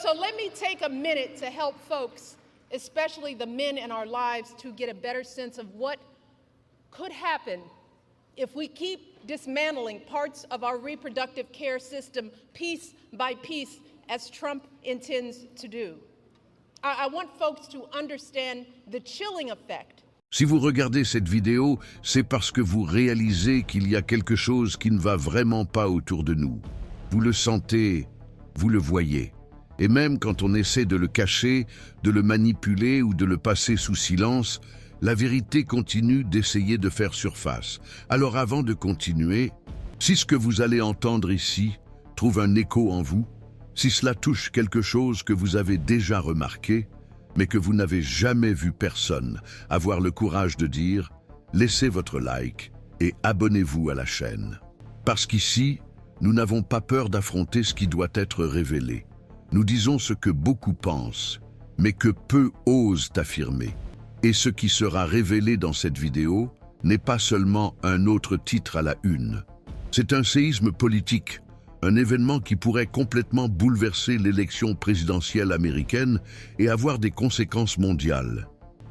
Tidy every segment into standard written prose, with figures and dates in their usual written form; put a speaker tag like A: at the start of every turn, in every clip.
A: So let me take a minute to help folks, especially the men in our lives, to get a better sense of what could happen if we keep dismantling parts of our reproductive care system piece by piece, as Trump intends to do. I want folks to understand the chilling effect.
B: Si vous regardez cette vidéo, c'est parce que vous réalisez qu'il y a quelque chose qui ne va vraiment pas autour de nous. Vous le sentez, vous le voyez. Et même quand on essaie de le cacher, de le manipuler ou de le passer sous silence, la vérité continue d'essayer de faire surface. Alors avant de continuer, si ce que vous allez entendre ici trouve un écho en vous, si cela touche quelque chose que vous avez déjà remarqué, mais que vous n'avez jamais vu personne avoir le courage de dire, laissez votre like et abonnez-vous à la chaîne. Parce qu'ici, nous n'avons pas peur d'affronter ce qui doit être révélé. Nous disons ce que beaucoup pensent, mais que peu osent affirmer. Et ce qui sera révélé dans cette vidéo n'est pas seulement un autre titre à la une. C'est un séisme politique, un événement qui pourrait complètement bouleverser l'élection présidentielle américaine et avoir des conséquences mondiales.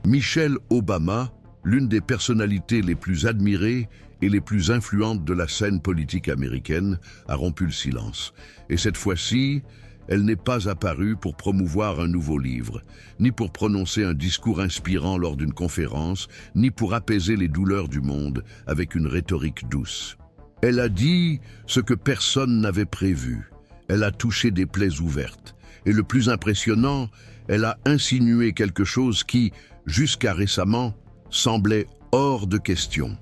B: Michelle Obama, l'une des personnalités les plus admirées et les plus influentes de la scène politique américaine, a rompu le silence. Et cette fois-ci, elle n'est pas apparue pour promouvoir un nouveau livre, ni pour prononcer un discours inspirant lors d'une conférence, ni pour apaiser les douleurs du monde avec une rhétorique douce. Elle a dit ce que personne n'avait prévu. Elle a touché des plaies ouvertes. Et le plus impressionnant, elle a insinué quelque chose qui, jusqu'à récemment, semblait hors de question.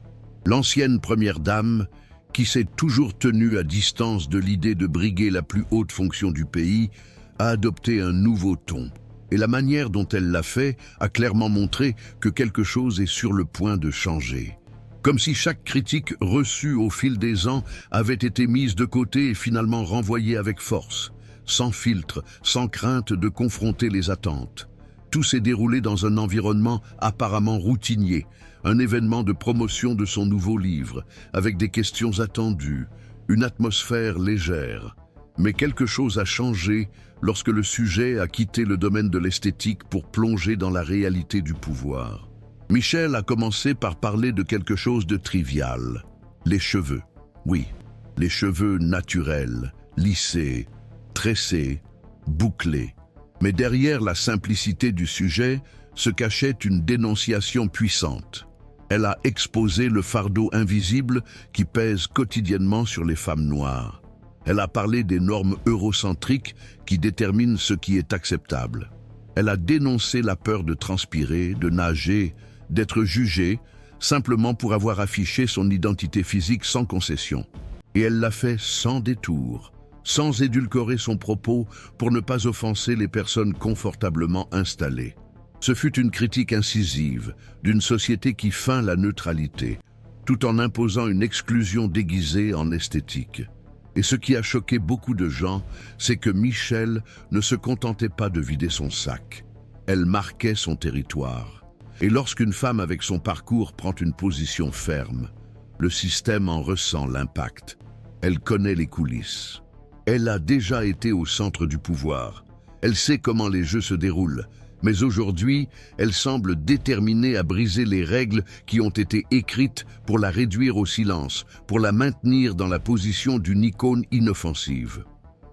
B: L'ancienne première dame, qui s'est toujours tenue à distance de l'idée de briguer la plus haute fonction du pays, a adopté un nouveau ton. Et la manière dont elle l'a fait a clairement montré que quelque chose est sur le point de changer. Comme si chaque critique reçue au fil des ans avait été mise de côté et finalement renvoyée avec force, sans filtre, sans crainte de confronter les attentes. Tout s'est déroulé dans un environnement apparemment routinier, un événement de promotion de son nouveau livre, avec des questions attendues, une atmosphère légère. Mais quelque chose a changé lorsque le sujet a quitté le domaine de l'esthétique pour plonger dans la réalité du pouvoir. Michelle a commencé par parler de quelque chose de trivial, les cheveux. Oui, les cheveux naturels, lissés, tressés, bouclés. Mais derrière la simplicité du sujet se cachait une dénonciation puissante. Elle a exposé le fardeau invisible qui pèse quotidiennement sur les femmes noires. Elle a parlé des normes eurocentriques qui déterminent ce qui est acceptable. Elle a dénoncé la peur de transpirer, de nager, d'être jugée, simplement pour avoir affiché son identité physique sans concession. Et elle l'a fait sans détour, sans édulcorer son propos pour ne pas offenser les personnes confortablement installées. Ce fut une critique incisive d'une société qui feint la neutralité, tout en imposant une exclusion déguisée en esthétique. Et ce qui a choqué beaucoup de gens, c'est que Michelle ne se contentait pas de vider son sac. Elle marquait son territoire. Et lorsqu'une femme avec son parcours prend une position ferme, le système en ressent l'impact. Elle connaît les coulisses. Elle a déjà été au centre du pouvoir. Elle sait comment les jeux se déroulent. Mais aujourd'hui, elle semble déterminée à briser les règles qui ont été écrites pour la réduire au silence, pour la maintenir dans la position d'une icône inoffensive.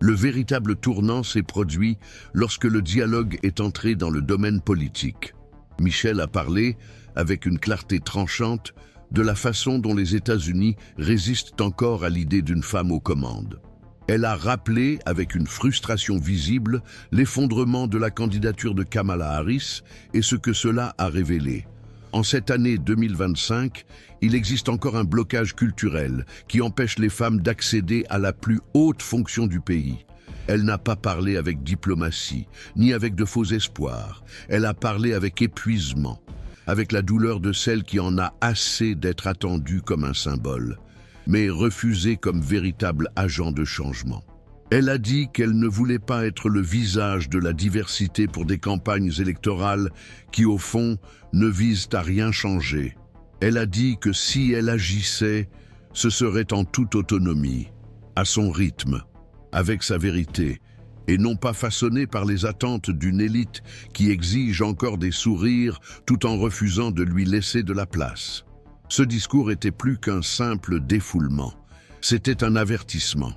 B: Le véritable tournant s'est produit lorsque le dialogue est entré dans le domaine politique. Michelle a parlé, avec une clarté tranchante, de la façon dont les États-Unis résistent encore à l'idée d'une femme aux commandes. Elle a rappelé, avec une frustration visible, l'effondrement de la candidature de Kamala Harris et ce que cela a révélé. En cette année 2025, il existe encore un blocage culturel qui empêche les femmes d'accéder à la plus haute fonction du pays. Elle n'a pas parlé avec diplomatie, ni avec de faux espoirs. Elle a parlé avec épuisement, avec la douleur de celle qui en a assez d'être attendue comme un symbole, mais refusée comme véritable agent de changement. Elle a dit qu'elle ne voulait pas être le visage de la diversité pour des campagnes électorales qui, au fond, ne visent à rien changer. Elle a dit que si elle agissait, ce serait en toute autonomie, à son rythme, avec sa vérité et non pas façonné par les attentes d'une élite qui exige encore des sourires tout en refusant de lui laisser de la place. Ce discours était plus qu'un simple défoulement. C'était un avertissement,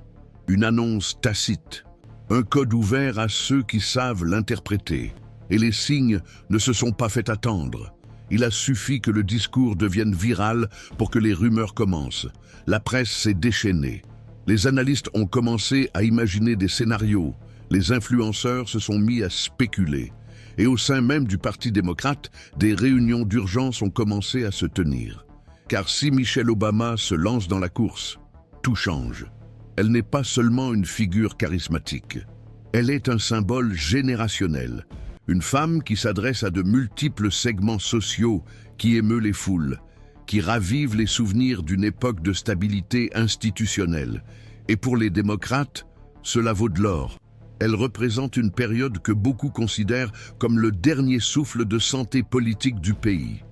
B: une annonce tacite, un code ouvert à ceux qui savent l'interpréter. Et les signes ne se sont pas fait attendre. Il a suffi que le discours devienne viral pour que les rumeurs commencent. La presse s'est déchaînée. Les analystes ont commencé à imaginer des scénarios. Les influenceurs se sont mis à spéculer. Et au sein même du Parti démocrate, des réunions d'urgence ont commencé à se tenir. Car si Michelle Obama se lance dans la course, tout change. Elle n'est pas seulement une figure charismatique. Elle est un symbole générationnel. Une femme qui s'adresse à de multiples segments sociaux, qui émeut les foules, qui ravive les souvenirs d'une époque de stabilité institutionnelle. Et pour les démocrates, cela vaut de l'or. Elle représente une période que beaucoup considèrent comme le dernier souffle de santé politique du pays.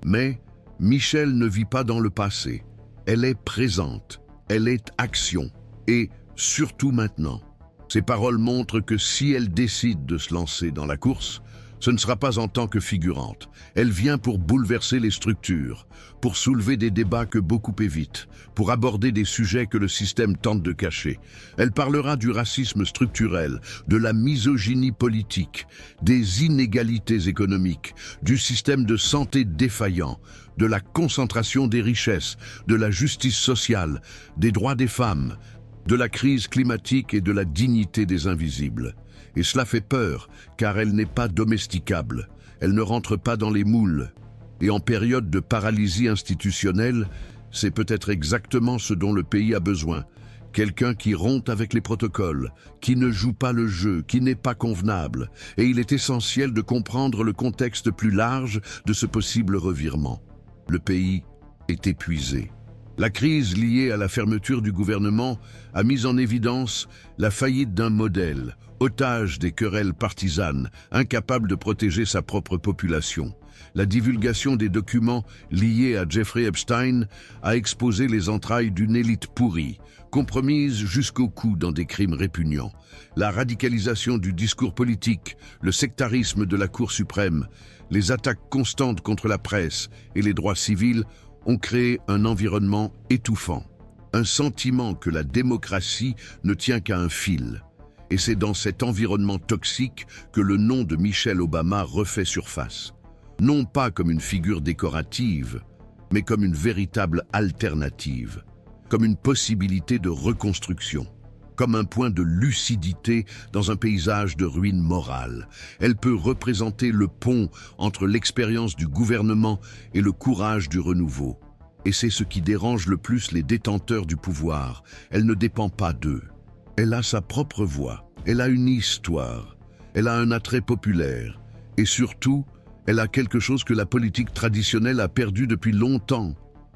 B: Mais Michelle ne vit pas dans le passé. Elle est présente, elle est action, et surtout maintenant. Ces paroles montrent que si elle décide de se lancer dans la course, ce ne sera pas en tant que figurante. Elle vient pour bouleverser les structures, pour soulever des débats que beaucoup évitent, pour aborder des sujets que le système tente de cacher. Elle parlera du racisme structurel, de la misogynie politique, des inégalités économiques, du système de santé défaillant, de la concentration des richesses, de la justice sociale, des droits des femmes, de la crise climatique et de la dignité des invisibles. Et cela fait peur, car elle n'est pas domesticable. Elle ne rentre pas dans les moules. Et en période de paralysie institutionnelle, c'est peut-être exactement ce dont le pays a besoin. Quelqu'un qui rompt avec les protocoles, qui ne joue pas le jeu, qui n'est pas convenable. Et il est essentiel de comprendre le contexte plus large de ce possible revirement. Le pays est épuisé. La crise liée à la fermeture du gouvernement a mis en évidence la faillite d'un modèle, otage des querelles partisanes, incapable de protéger sa propre population. La divulgation des documents liés à Jeffrey Epstein a exposé les entrailles d'une élite pourrie, compromise jusqu'au cou dans des crimes répugnants. La radicalisation du discours politique, le sectarisme de la Cour suprême, les attaques constantes contre la presse et les droits civils ont créé un environnement étouffant, un sentiment que la démocratie ne tient qu'à un fil. Et c'est dans cet environnement toxique que le nom de Michelle Obama refait surface. Non pas comme une figure décorative, mais comme une véritable alternative, comme une possibilité de reconstruction, comme un point de lucidité dans un paysage de ruines morales. Elle peut représenter le pont entre l'expérience du gouvernement et le courage du renouveau. Et c'est ce qui dérange le plus les détenteurs du pouvoir. Elle ne dépend pas d'eux. Elle a sa propre voix, elle a une histoire, elle a un attrait populaire. Et surtout, elle a quelque chose que la politique traditionnelle a perdu depuis longtemps,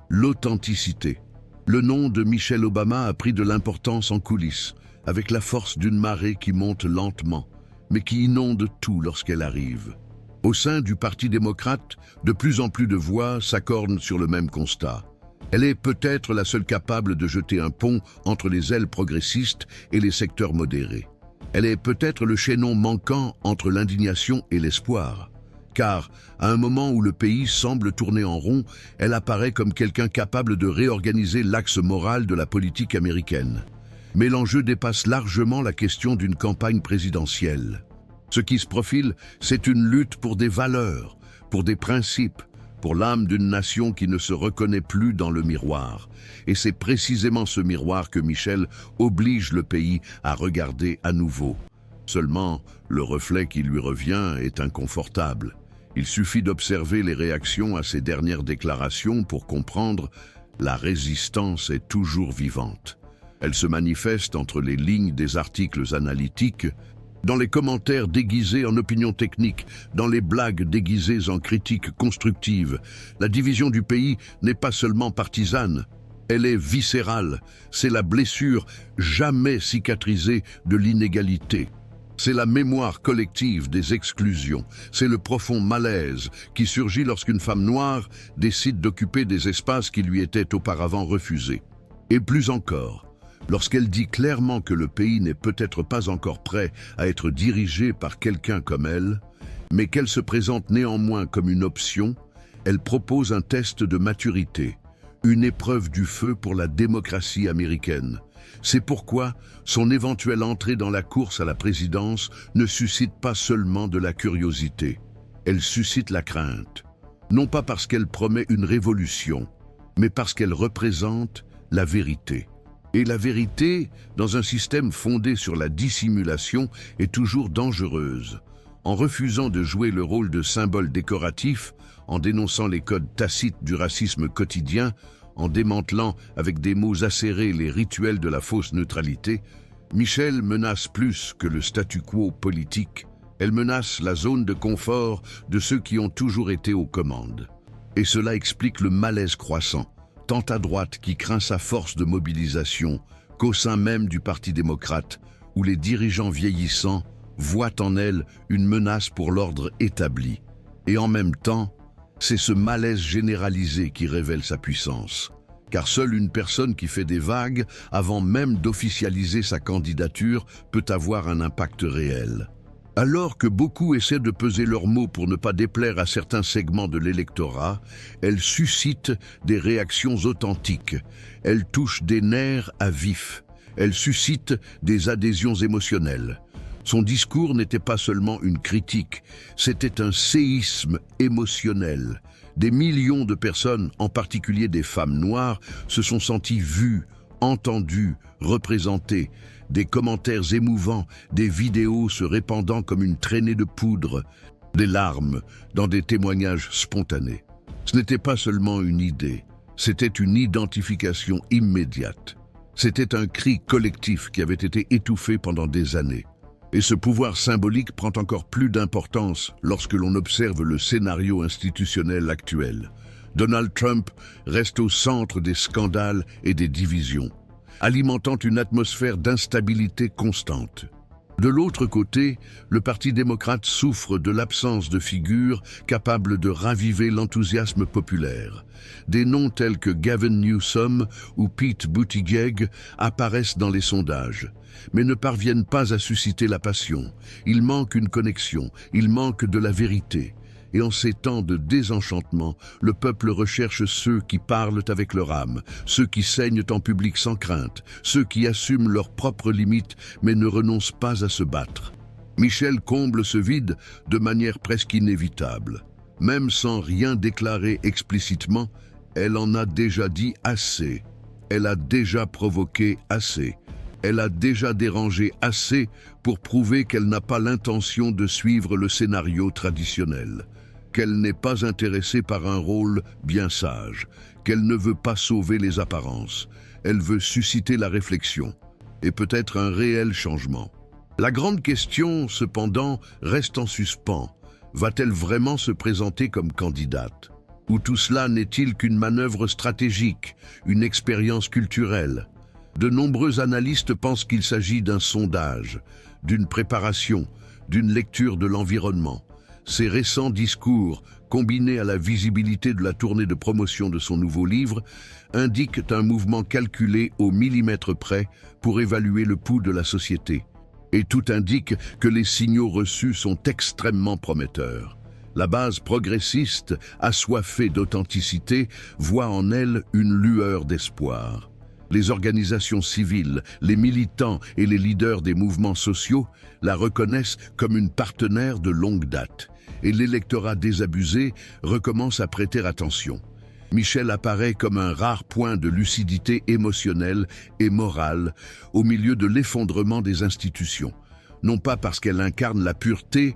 B: l'authenticité. Le nom de Michelle Obama a pris de l'importance en coulisses, avec la force d'une marée qui monte lentement, mais qui inonde tout lorsqu'elle arrive. Au sein du Parti démocrate, de plus en plus de voix s'accordent sur le même constat. Elle est peut-être la seule capable de jeter un pont entre les ailes progressistes et les secteurs modérés. Elle est peut-être le chaînon manquant entre l'indignation et l'espoir. Car, à un moment où le pays semble tourner en rond, elle apparaît comme quelqu'un capable de réorganiser l'axe moral de la politique américaine. Mais l'enjeu dépasse largement la question d'une campagne présidentielle. Ce qui se profile, c'est une lutte pour des valeurs, pour des principes, pour l'âme d'une nation qui ne se reconnaît plus dans le miroir. Et c'est précisément ce miroir que Michelle oblige le pays à regarder à nouveau. Seulement, le reflet qui lui revient est inconfortable. Il suffit d'observer les réactions à ses dernières déclarations pour comprendre la résistance est toujours vivante. Elle se manifeste entre les lignes des articles analytiques, dans les commentaires déguisés en opinions techniques, dans les blagues déguisées en critiques constructives. La division du pays n'est pas seulement partisane, elle est viscérale. C'est la blessure jamais cicatrisée de l'inégalité. C'est la mémoire collective des exclusions. C'est le profond malaise qui surgit lorsqu'une femme noire décide d'occuper des espaces qui lui étaient auparavant refusés. Et plus encore, Lorsqu'elle dit clairement que le pays n'est peut-être pas encore prêt à être dirigé par quelqu'un comme elle, mais qu'elle se présente néanmoins comme une option, elle propose un test de maturité, une épreuve du feu pour la démocratie américaine. C'est pourquoi son éventuelle entrée dans la course à la présidence ne suscite pas seulement de la curiosité, elle suscite la crainte. Non pas parce qu'elle promet une révolution, mais parce qu'elle représente la vérité. Et la vérité, dans un système fondé sur la dissimulation, est toujours dangereuse. En refusant de jouer le rôle de symbole décoratif, en dénonçant les codes tacites du racisme quotidien, en démantelant avec des mots acérés les rituels de la fausse neutralité, Michelle menace plus que le statu quo politique. Elle menace la zone de confort de ceux qui ont toujours été aux commandes. Et cela explique le malaise croissant, tant à droite qui craint sa force de mobilisation, qu'au sein même du Parti démocrate, où les dirigeants vieillissants voient en elle une menace pour l'ordre établi. Et en même temps, c'est ce malaise généralisé qui révèle sa puissance. Car seule une personne qui fait des vagues, avant même d'officialiser sa candidature, peut avoir un impact réel. Alors que beaucoup essaient de peser leurs mots pour ne pas déplaire à certains segments de l'électorat, elle suscite des réactions authentiques. Elle touche des nerfs à vif. Elle suscite des adhésions émotionnelles. Son discours n'était pas seulement une critique, c'était un séisme émotionnel. Des millions de personnes, en particulier des femmes noires, se sont senties vues, entendues, représentées. Des commentaires émouvants, des vidéos se répandant comme une traînée de poudre, des larmes dans des témoignages spontanés. Ce n'était pas seulement une idée, c'était une identification immédiate. C'était un cri collectif qui avait été étouffé pendant des années. Et ce pouvoir symbolique prend encore plus d'importance lorsque l'on observe le scénario institutionnel actuel. Donald Trump reste au centre des scandales et des divisions, alimentant une atmosphère d'instabilité constante. De l'autre côté, le Parti démocrate souffre de l'absence de figures capables de raviver l'enthousiasme populaire. Des noms tels que Gavin Newsom ou Pete Buttigieg apparaissent dans les sondages, mais ne parviennent pas à susciter la passion. Il manque une connexion, il manque de la vérité. Et en ces temps de désenchantement, le peuple recherche ceux qui parlent avec leur âme, ceux qui saignent en public sans crainte, ceux qui assument leurs propres limites mais ne renoncent pas à se battre. Michelle comble ce vide de manière presque inévitable. Même sans rien déclarer explicitement, elle en a déjà dit assez. Elle a déjà provoqué assez. Elle a déjà dérangé assez pour prouver qu'elle n'a pas l'intention de suivre le scénario traditionnel, qu'elle n'est pas intéressée par un rôle bien sage, qu'elle ne veut pas sauver les apparences. Elle veut susciter la réflexion et peut-être un réel changement. La grande question, cependant, reste en suspens. Va-t-elle vraiment se présenter comme candidate? Ou tout cela n'est-il qu'une manœuvre stratégique, une expérience culturelle? De nombreux analystes pensent qu'il s'agit d'un sondage, d'une préparation, d'une lecture de l'environnement. Ces récents discours, combinés à la visibilité de la tournée de promotion de son nouveau livre, indiquent un mouvement calculé au millimètre près pour évaluer le pouls de la société. Et tout indique que les signaux reçus sont extrêmement prometteurs. La base progressiste, assoiffée d'authenticité, voit en elle une lueur d'espoir. Les organisations civiles, les militants et les leaders des mouvements sociaux la reconnaissent comme une partenaire de longue date. Et l'électorat désabusé recommence à prêter attention. Michelle apparaît comme un rare point de lucidité émotionnelle et morale au milieu de l'effondrement des institutions. Non pas parce qu'elle incarne la pureté,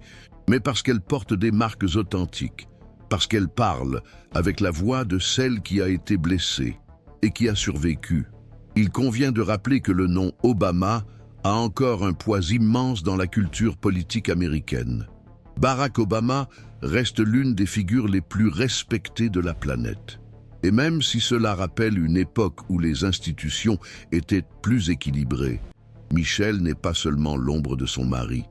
B: mais parce qu'elle porte des marques authentiques, parce qu'elle parle avec la voix de celle qui a été blessée et qui a survécu. Il convient de rappeler que le nom Obama a encore un poids immense dans la culture politique américaine. Barack Obama reste l'une des figures les plus respectées de la planète. Et même si cela rappelle une époque où les institutions étaient plus équilibrées, Michelle n'est pas seulement l'ombre de son mari.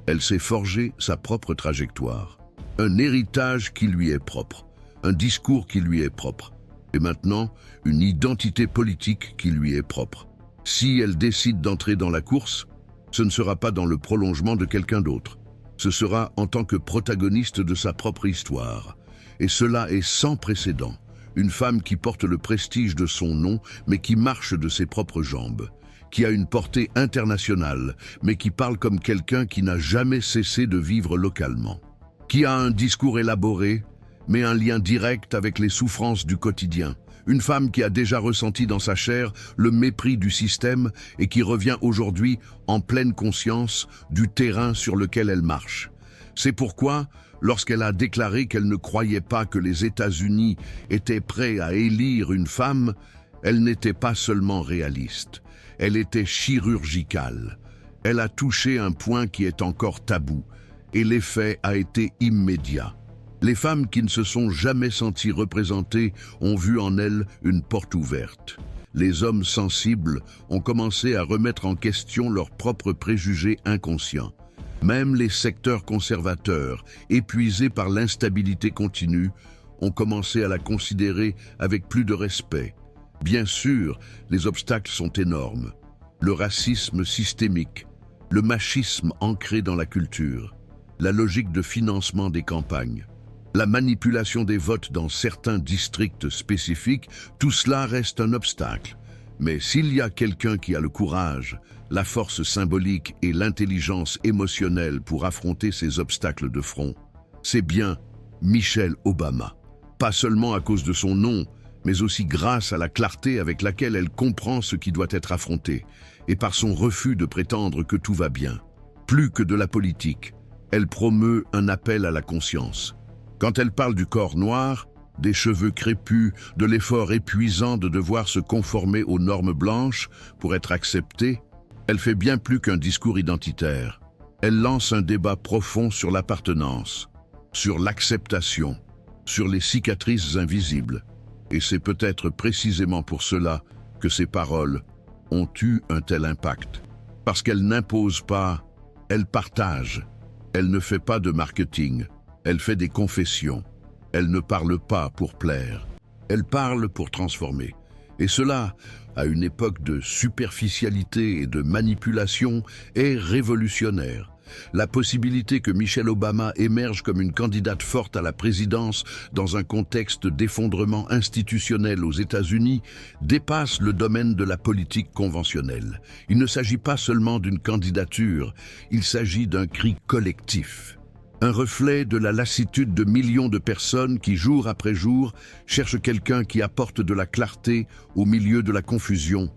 B: Elle s'est forgé sa propre trajectoire, un héritage qui lui est propre, un discours qui lui est propre, et maintenant une identité politique qui lui est propre. Si elle décide d'entrer dans la course, ce ne sera pas dans le prolongement de quelqu'un d'autre. Ce sera en tant que protagoniste de sa propre histoire. Et cela est sans précédent. Une femme qui porte le prestige de son nom, mais qui marche de ses propres jambes. Qui a une portée internationale, mais qui parle comme quelqu'un qui n'a jamais cessé de vivre localement. Qui a un discours élaboré, mais un lien direct avec les souffrances du quotidien. Une femme qui a déjà ressenti dans sa chair le mépris du système et qui revient aujourd'hui en pleine conscience du terrain sur lequel elle marche. C'est pourquoi, lorsqu'elle a déclaré qu'elle ne croyait pas que les États-Unis étaient prêts à élire une femme, elle n'était pas seulement réaliste. Elle était chirurgicale. Elle a touché un point qui est encore tabou, et l'effet a été immédiat. Les femmes qui ne se sont jamais senties représentées ont vu en elles une porte ouverte. Les hommes sensibles ont commencé à remettre en question leurs propres préjugés inconscients. Même les secteurs conservateurs, épuisés par l'instabilité continue, ont commencé à la considérer avec plus de respect. Bien sûr, les obstacles sont énormes. Le racisme systémique, le machisme ancré dans la culture, la logique de financement des campagnes, la manipulation des votes dans certains districts spécifiques, tout cela reste un obstacle. Mais s'il y a quelqu'un qui a le courage, la force symbolique et l'intelligence émotionnelle pour affronter ces obstacles de front, c'est bien Michelle Obama. Pas seulement à cause de son nom, mais aussi grâce à la clarté avec laquelle elle comprend ce qui doit être affronté, et par son refus de prétendre que tout va bien. Plus que de la politique, elle promeut un appel à la conscience. Quand elle parle du corps noir, des cheveux crépus, de l'effort épuisant de devoir se conformer aux normes blanches pour être acceptée, elle fait bien plus qu'un discours identitaire. Elle lance un débat profond sur l'appartenance, sur l'acceptation, sur les cicatrices invisibles. Et c'est peut-être précisément pour cela que ces paroles ont eu un tel impact. Parce qu'elle n'impose pas, elle partage. Elle ne fait pas de marketing. Elle fait des confessions. Elle ne parle pas pour plaire. Elle parle pour transformer. Et cela, à une époque de superficialité et de manipulation, est révolutionnaire. La possibilité que Michelle Obama émerge comme une candidate forte à la présidence dans un contexte d'effondrement institutionnel aux États-Unis dépasse le domaine de la politique conventionnelle. Il ne s'agit pas seulement d'une candidature, il s'agit d'un cri collectif. Un reflet de la lassitude de millions de personnes qui, jour après jour, cherchent quelqu'un qui apporte de la clarté au milieu de la confusion,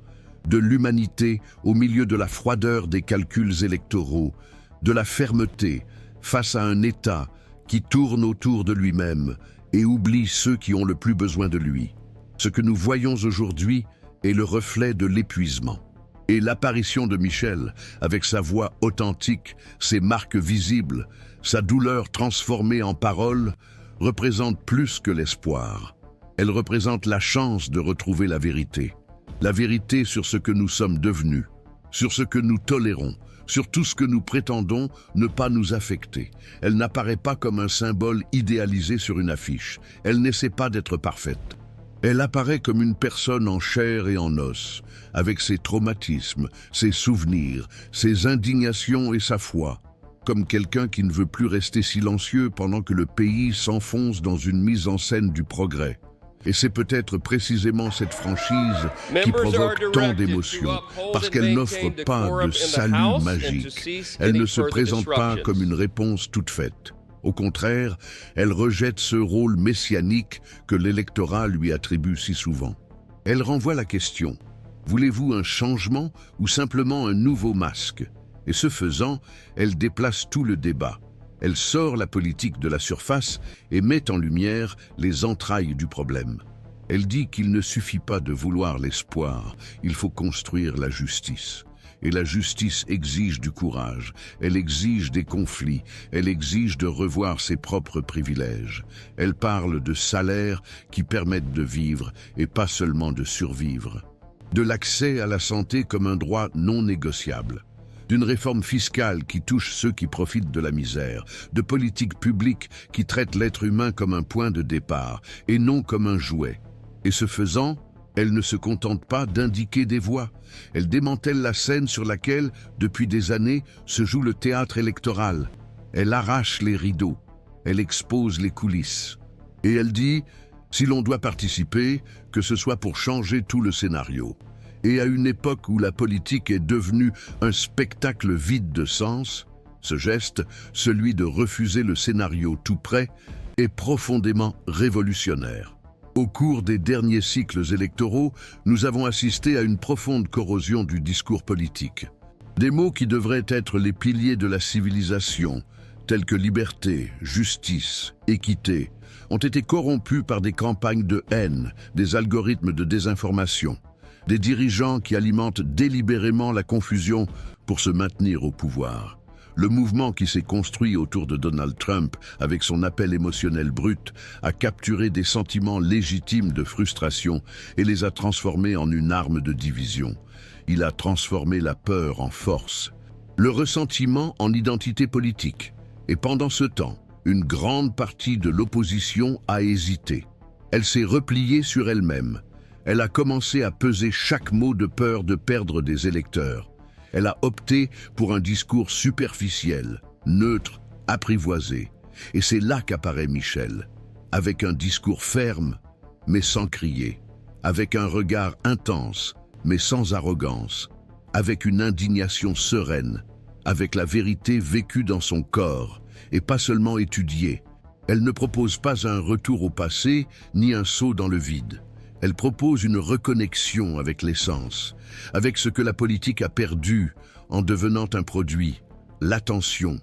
B: de l'humanité au milieu de la froideur des calculs électoraux, de la fermeté face à un État qui tourne autour de lui-même et oublie ceux qui ont le plus besoin de lui. Ce que nous voyons aujourd'hui est le reflet de l'épuisement. Et l'apparition de Michelle, avec sa voix authentique, ses marques visibles, sa douleur transformée en parole, représente plus que l'espoir. Elle représente la chance de retrouver la vérité. La vérité sur ce que nous sommes devenus, sur ce que nous tolérons, sur tout ce que nous prétendons ne pas nous affecter. Elle n'apparaît pas comme un symbole idéalisé sur une affiche. Elle n'essaie pas d'être parfaite. Elle apparaît comme une personne en chair et en os, avec ses traumatismes, ses souvenirs, ses indignations et sa foi, comme quelqu'un qui ne veut plus rester silencieux pendant que le pays s'enfonce dans une mise en scène du progrès. Et c'est peut-être précisément cette franchise qui provoque tant d'émotions, parce qu'elle n'offre pas de salut magique. Elle ne se présente pas comme une réponse toute faite. Au contraire, elle rejette ce rôle messianique que l'électorat lui attribue si souvent. Elle renvoie la question, voulez-vous un changement ou simplement un nouveau masque? Et ce faisant, elle déplace tout le débat. Elle sort la politique de la surface et met en lumière les entrailles du problème. Elle dit qu'il ne suffit pas de vouloir l'espoir, il faut construire la justice. Et la justice exige du courage, elle exige des conflits, elle exige de revoir ses propres privilèges. Elle parle de salaires qui permettent de vivre et pas seulement de survivre. De l'accès à la santé comme un droit non négociable. D'une réforme fiscale qui touche ceux qui profitent de la misère, de politiques publiques qui traitent l'être humain comme un point de départ et non comme un jouet. Et ce faisant, Elle ne se contente pas d'indiquer des voix. Elle démantèle la scène sur laquelle, depuis des années, se joue le théâtre électoral. Elle arrache les rideaux. Elle expose les coulisses. Et elle dit, si l'on doit participer, que ce soit pour changer tout le scénario. Et à une époque où la politique est devenue un spectacle vide de sens, ce geste, celui de refuser le scénario tout prêt, est profondément révolutionnaire. Au cours des derniers cycles électoraux, nous avons assisté à une profonde corrosion du discours politique. Des mots qui devraient être les piliers de la civilisation, tels que liberté, justice, équité, ont été corrompus par des campagnes de haine, des algorithmes de désinformation, des dirigeants qui alimentent délibérément la confusion pour se maintenir au pouvoir. Le mouvement qui s'est construit autour de Donald Trump, avec son appel émotionnel brut, a capturé des sentiments légitimes de frustration et les a transformés en une arme de division. Il a transformé la peur en force, le ressentiment en identité politique. Et pendant ce temps, une grande partie de l'opposition a hésité. Elle s'est repliée sur elle-même. Elle a commencé à peser chaque mot de peur de perdre des électeurs. Elle a opté pour un discours superficiel, neutre, apprivoisé. Et c'est là qu'apparaît Michel, avec un discours ferme, mais sans crier, avec un regard intense, mais sans arrogance, avec une indignation sereine, avec la vérité vécue dans son corps, et pas seulement étudiée. Elle ne propose pas un retour au passé, ni un saut dans le vide. Elle propose une reconnexion avec l'essence, avec ce que la politique a perdu en devenant un produit, l'attention,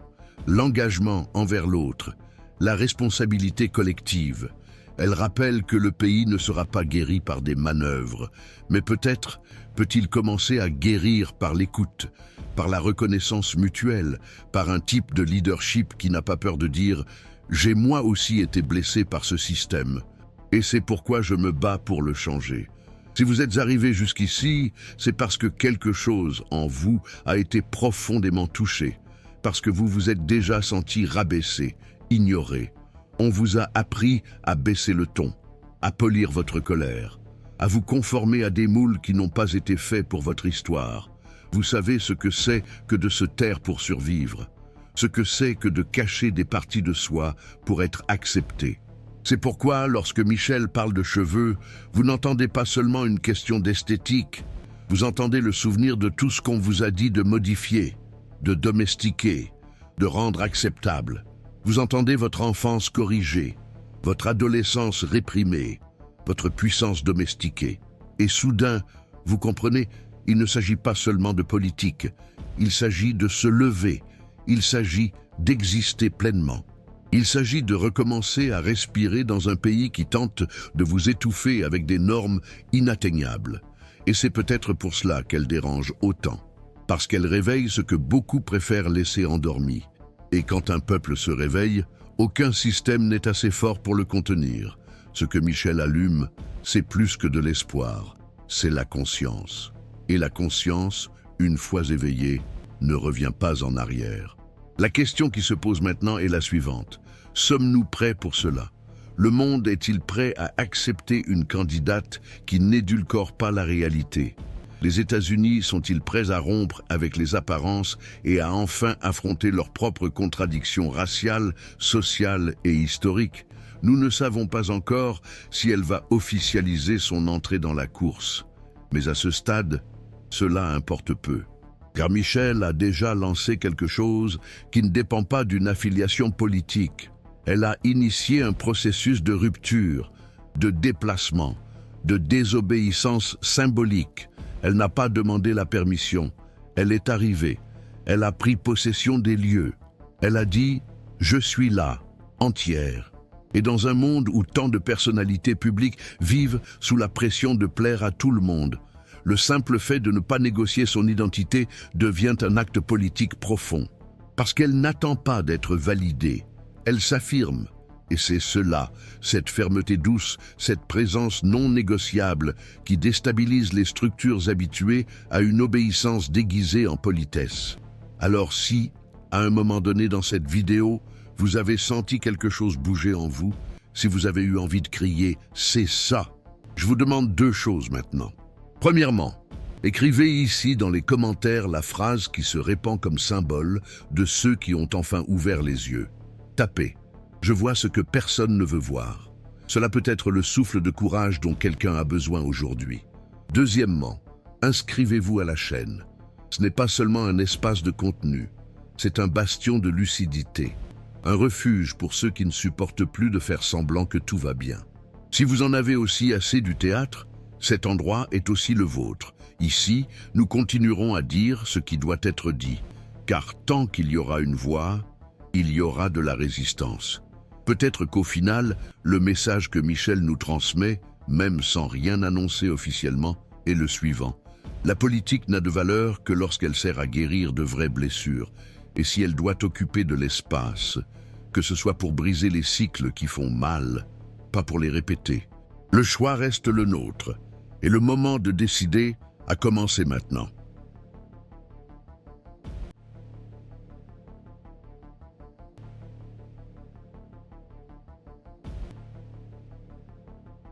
B: l'engagement envers l'autre, la responsabilité collective. Elle rappelle que le pays ne sera pas guéri par des manœuvres, mais peut-être peut-il commencer à guérir par l'écoute, par la reconnaissance mutuelle, par un type de leadership qui n'a pas peur de dire « j'ai moi aussi été blessé par ce système ». Et c'est pourquoi je me bats pour le changer. Si vous êtes arrivé jusqu'ici, c'est parce que quelque chose en vous a été profondément touché, parce que vous vous êtes déjà senti rabaissé, ignoré. On vous a appris à baisser le ton, à polir votre colère, à vous conformer à des moules qui n'ont pas été faits pour votre histoire. Vous savez ce que c'est que de se taire pour survivre, ce que c'est que de cacher des parties de soi pour être accepté. C'est pourquoi, lorsque Michel parle de cheveux, vous n'entendez pas seulement une question d'esthétique, vous entendez le souvenir de tout ce qu'on vous a dit de modifier, de domestiquer, de rendre acceptable. Vous entendez votre enfance corrigée, votre adolescence réprimée, votre puissance domestiquée. Et soudain, vous comprenez, il ne s'agit pas seulement de politique, il s'agit de se lever, il s'agit d'exister pleinement. Il s'agit de recommencer à respirer dans un pays qui tente de vous étouffer avec des normes inatteignables. Et c'est peut-être pour cela qu'elle dérange autant, parce qu'elle réveille ce que beaucoup préfèrent laisser endormi. Et quand un peuple se réveille, aucun système n'est assez fort pour le contenir. Ce que Michel allume, c'est plus que de l'espoir, c'est la conscience. Et la conscience, une fois éveillée, ne revient pas en arrière. La question qui se pose maintenant est la suivante. Sommes-nous prêts pour cela? Le monde est-il prêt à accepter une candidate qui n'édulcore pas la réalité? Les États-Unis sont-ils prêts à rompre avec les apparences et à enfin affronter leurs propres contradictions raciales, sociales et historiques? Nous ne savons pas encore si elle va officialiser son entrée dans la course. Mais à ce stade, cela importe peu. Car Michel a déjà lancé quelque chose qui ne dépend pas d'une affiliation politique. Elle a initié un processus de rupture, de déplacement, de désobéissance symbolique. Elle n'a pas demandé la permission. Elle est arrivée. Elle a pris possession des lieux. Elle a dit « Je suis là, entière ». Et dans un monde où tant de personnalités publiques vivent sous la pression de plaire à tout le monde, le simple fait de ne pas négocier son identité devient un acte politique profond. Parce qu'elle n'attend pas d'être validée, elle s'affirme. Et c'est cela, cette fermeté douce, cette présence non négociable qui déstabilise les structures habituées à une obéissance déguisée en politesse. Alors si, à un moment donné dans cette vidéo, vous avez senti quelque chose bouger en vous, si vous avez eu envie de crier « c'est ça », Je vous demande 2 choses maintenant. Premièrement, écrivez ici dans les commentaires la phrase qui se répand comme symbole de ceux qui ont enfin ouvert les yeux. Tapez « Je vois ce que personne ne veut voir ». Cela peut être le souffle de courage dont quelqu'un a besoin aujourd'hui. Deuxièmement, inscrivez-vous à la chaîne. Ce n'est pas seulement un espace de contenu, c'est un bastion de lucidité, un refuge pour ceux qui ne supportent plus de faire semblant que tout va bien. Si vous en avez aussi assez du théâtre, cet endroit est aussi le vôtre. Ici, nous continuerons à dire ce qui doit être dit, car tant qu'il y aura une voix, il y aura de la résistance. Peut-être qu'au final, le message que Michel nous transmet, même sans rien annoncer officiellement, est le suivant. La politique n'a de valeur que lorsqu'elle sert à guérir de vraies blessures, et si elle doit occuper de l'espace, que ce soit pour briser les cycles qui font mal, pas pour les répéter. Le choix reste le nôtre, et le moment de décider a commencé maintenant.